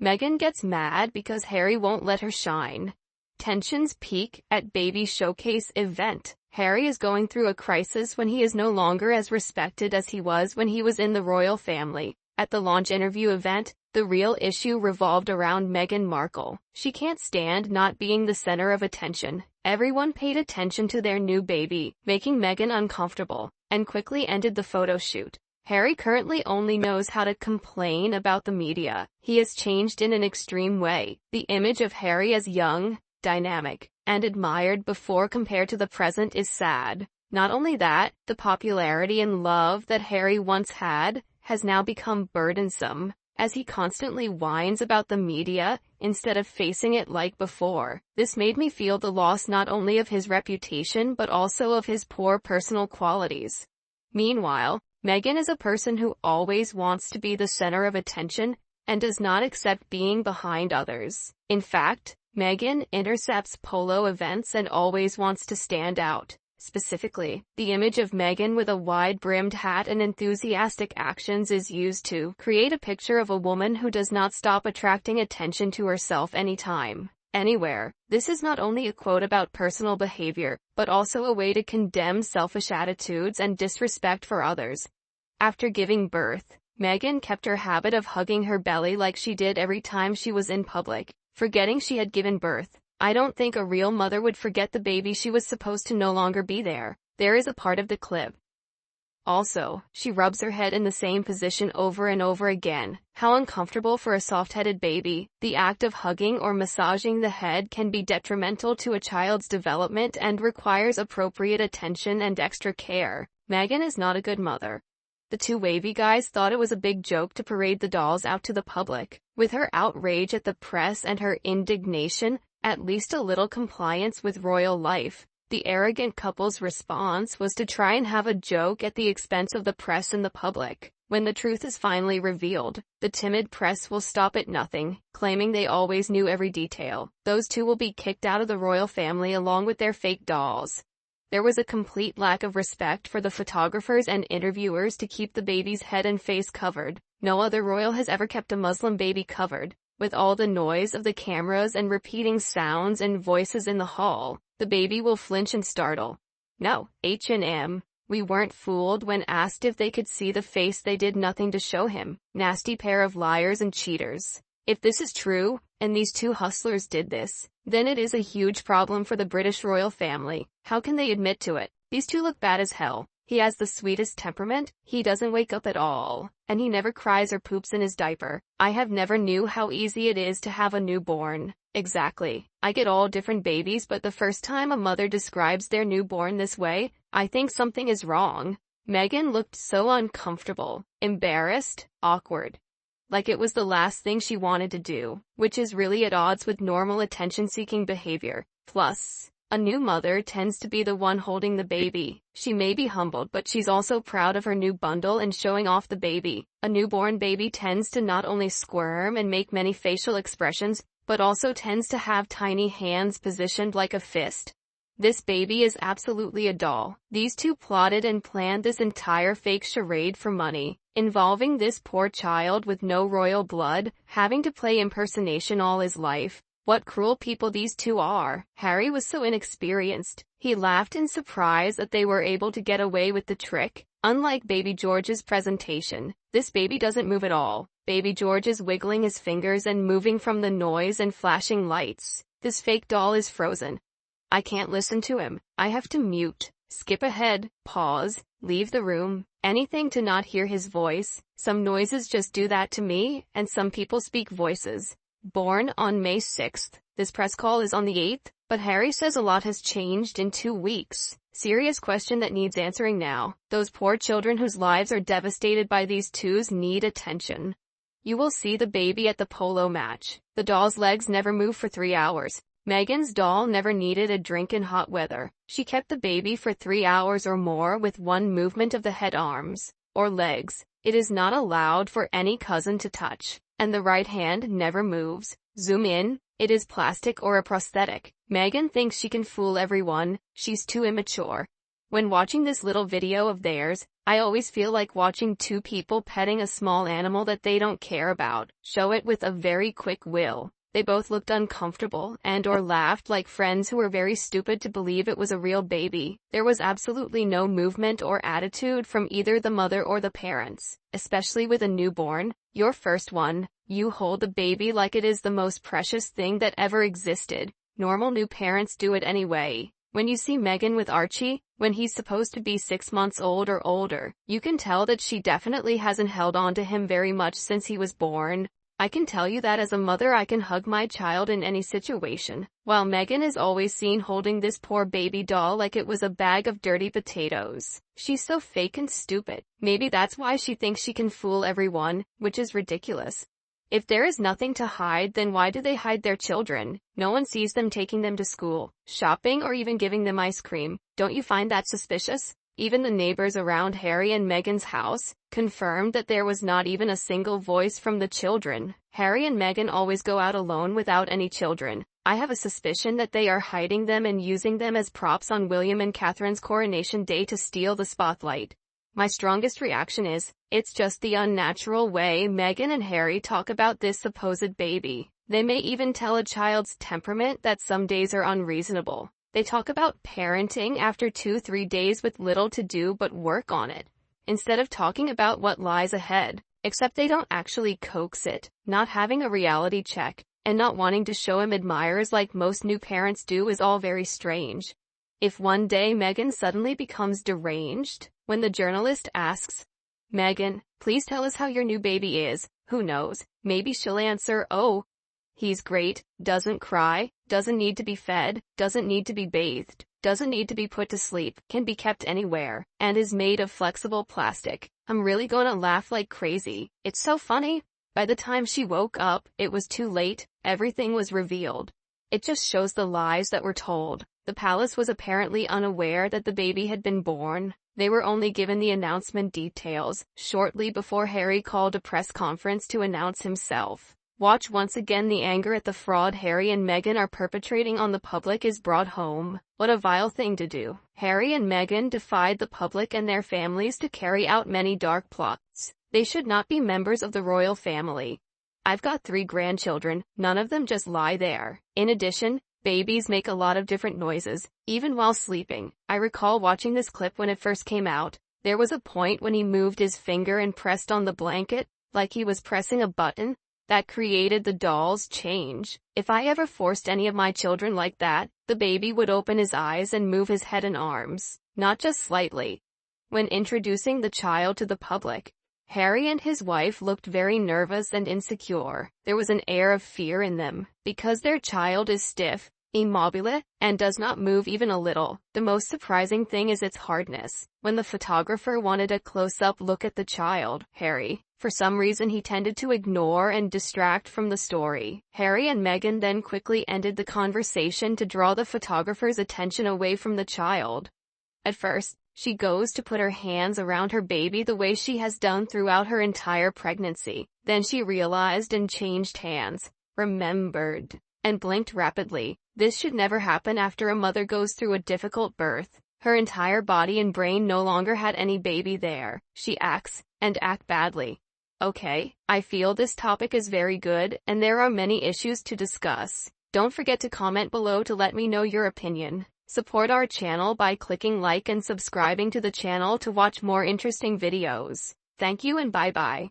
Meghan gets mad because Harry won't let her shine. Tensions peak at baby showcase event. Harry is going through a crisis when he is no longer as respected as he was when he was in the royal family. At the launch interview event, the real issue revolved around Meghan Markle. She can't stand not being the center of attention. Everyone paid attention to their new baby, making Meghan uncomfortable, and quickly ended the photo shoot. Harry currently only knows how to complain about the media. He has changed in an extreme way. The image of Harry as young, dynamic, and admired before compared to the present is sad. Not only that, the popularity and love that Harry once had has now become burdensome, as he constantly whines about the media instead of facing it like before. This made me feel the loss not only of his reputation but also of his poor personal qualities. Meanwhile, Meghan is a person who always wants to be the center of attention and does not accept being behind others. In fact, Meghan intercepts polo events and always wants to stand out. Specifically, the image of Meghan with a wide-brimmed hat and enthusiastic actions is used to create a picture of a woman who does not stop attracting attention to herself anytime, anywhere. This is not only a quote about personal behavior, but also a way to condemn selfish attitudes and disrespect for others. After giving birth, Meghan kept her habit of hugging her belly like she did every time she was in public, forgetting she had given birth. I don't think a real mother would forget the baby she was supposed to no longer be there. There is a part of the clip. Also, she rubs her head in the same position over and over again. How uncomfortable for a soft-headed baby. The act of hugging or massaging the head can be detrimental to a child's development and requires appropriate attention and extra care. Meghan is not a good mother. The two wavy guys thought it was a big joke to parade the dolls out to the public. With her outrage at the press and her indignation, at least a little compliance with royal life, the arrogant couple's response was to try and have a joke at the expense of the press and the public. When the truth is finally revealed, the timid press will stop at nothing, claiming they always knew every detail. Those two will be kicked out of the royal family along with their fake dolls. There was a complete lack of respect for the photographers and interviewers to keep the baby's head and face covered. No other royal has ever kept a Muslim baby covered. With all the noise of the cameras and repeating sounds and voices in the hall, the baby will flinch and startle. No, H&M. We weren't fooled when asked if they could see the face. They did nothing to show him. Nasty pair of liars and cheaters. If this is true, and these two hustlers did this, then it is a huge problem for the British royal family. How can they admit to it? These two look bad as hell. He has the sweetest temperament, he doesn't wake up at all, and he never cries or poops in his diaper. I have never knew how easy it is to have a newborn. Exactly. I get all different babies, but the first time a mother describes their newborn this way, I think something is wrong. Meghan looked so uncomfortable, embarrassed, awkward. Like it was the last thing she wanted to do, which is really at odds with normal attention-seeking behavior. Plus, a new mother tends to be the one holding the baby. She may be humbled, but she's also proud of her new bundle and showing off the baby. A newborn baby tends to not only squirm and make many facial expressions, but also tends to have tiny hands positioned like a fist. This baby is absolutely a doll. These two plotted and planned this entire fake charade for money, involving this poor child with no royal blood, having to play impersonation all his life. What cruel people these two are. Harry was so inexperienced. He laughed in surprise that they were able to get away with the trick. Unlike baby George's presentation, this baby doesn't move at all. Baby George is wiggling his fingers and moving from the noise and flashing lights. This fake doll is frozen. I can't listen to him. I have to mute, skip ahead, pause, leave the room, anything to not hear his voice. Some noises just do that to me, and some people speak voices. Born on May 6th. This press call is on the 8th, but Harry says a lot has changed in 2 weeks. Serious question that needs answering now. Those poor children whose lives are devastated by these twos need attention. You will see the baby at the polo match. The doll's legs never move for 3 hours. Meghan's doll never needed a drink in hot weather. She kept the baby for 3 hours or more with one movement of the head, arms, or legs. It is not allowed for any cousin to touch. And the right hand never moves. Zoom in. It is plastic or a prosthetic. Meghan thinks she can fool everyone. She's too immature. When watching this little video of theirs, I always feel like watching two people petting a small animal that they don't care about. Show it with a very quick will. They both looked uncomfortable and or laughed like friends who were very stupid to believe it was a real baby. There was absolutely no movement or attitude from either the mother or the parents, especially with a newborn, your first one. You hold the baby like it is the most precious thing that ever existed. Normal new parents do it anyway. When you see Meghan with Archie, when he's supposed to be 6 months old or older, you can tell that she definitely hasn't held on to him very much since he was born. I can tell you that as a mother I can hug my child in any situation, while Meghan is always seen holding this poor baby doll like it was a bag of dirty potatoes. She's so fake and stupid. Maybe that's why she thinks she can fool everyone, which is ridiculous. If there is nothing to hide, then why do they hide their children? No one sees them taking them to school, shopping, or even giving them ice cream. Don't you find that suspicious? Even the neighbors around Harry and Meghan's house confirmed that there was not even a single voice from the children. Harry and Meghan always go out alone without any children. I have a suspicion that they are hiding them and using them as props on William and Catherine's coronation day to steal the spotlight. My strongest reaction is, it's just the unnatural way Meghan and Harry talk about this supposed baby. They may even tell a child's temperament that some days are unreasonable. They talk about parenting after 2-3 days with little to do but work on it, instead of talking about what lies ahead. Except they don't actually coax it, not having a reality check, and not wanting to show him admirers like most new parents do is all very strange. If one day Meghan suddenly becomes deranged, when the journalist asks, "Meghan, please tell us how your new baby is," who knows, maybe she'll answer, "Oh, he's great, doesn't cry, doesn't need to be fed, doesn't need to be bathed, doesn't need to be put to sleep, can be kept anywhere, and is made of flexible plastic." I'm really gonna laugh like crazy. It's so funny. By the time she woke up, it was too late. Everything was revealed. It just shows the lies that were told. The palace was apparently unaware that the baby had been born. They were only given the announcement details shortly before Harry called a press conference to announce himself. Watch once again the anger at the fraud Harry and Meghan are perpetrating on the public is brought home. What a vile thing to do. Harry and Meghan defied the public and their families to carry out many dark plots. They should not be members of the royal family. I've got 3 grandchildren, none of them just lie there. In addition, babies make a lot of different noises, even while sleeping. I recall watching this clip when it first came out. There was a point when he moved his finger and pressed on the blanket, like he was pressing a button. That created the doll's change. If I ever forced any of my children like that, the baby would open his eyes and move his head and arms, not just slightly. When introducing the child to the public, Harry and his wife looked very nervous and insecure. There was an air of fear in them, because their child is stiff, immobile, and does not move even a little. The most surprising thing is its hardness. When the photographer wanted a close-up look at the child, Harry, for some reason he tended to ignore and distract from the story. Harry and Meghan then quickly ended the conversation to draw the photographer's attention away from the child. At first, she goes to put her hands around her baby the way she has done throughout her entire pregnancy. Then she realized and changed hands, remembered, and blinked rapidly. This should never happen after a mother goes through a difficult birth. Her entire body and brain no longer had any baby there. She acts, and act badly. Okay, I feel this topic is very good, and there are many issues to discuss. Don't forget to comment below to let me know your opinion. Support our channel by clicking like and subscribing to the channel to watch more interesting videos. Thank you and bye-bye.